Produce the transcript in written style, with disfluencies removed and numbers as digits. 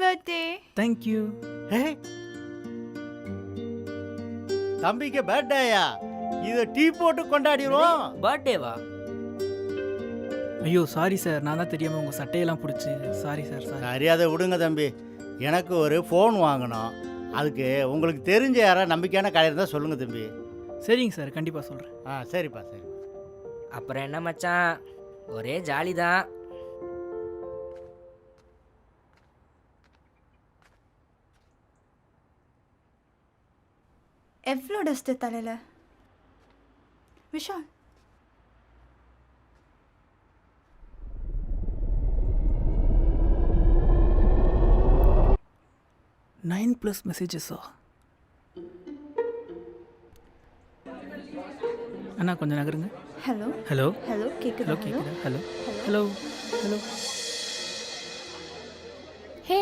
Birthday. Thank you. ஏய், தம்பிக்கு பர்த்டேயா? இதை டீ போட்டு கொண்டாடிடுவோம். பர்த்டேவா? ஐயோ சாரி சார், நான் தான் தெரியாமல் உங்கள் சட்டையெல்லாம் பிடிச்சி. Sorry sir. சாரி. மரியாதை விடுங்க தம்பி. எனக்கு ஒரு ஃபோன் வாங்கணும். அதுக்கு உங்களுக்கு தெரிஞ்ச யாராவது நம்பிக்கையான கடை இருந்தால் சொல்லுங்கள் தம்பி. சரிங்க சார், கண்டிப்பாக சொல்கிறேன். சரிப்பா சரி. அப்புறம் என்ன மச்சான், ஒரே ஜாலி தான். எவ்வளோ டஸ்ட்டு தலையில். விஷால், 9+ மெசேஜஸா? அண்ணா கொஞ்சம் நகருங்க. ஹலோ ஹலோ ஹலோ கேட்குதா? ஹலோ கேட்குதா? Hello hello hello.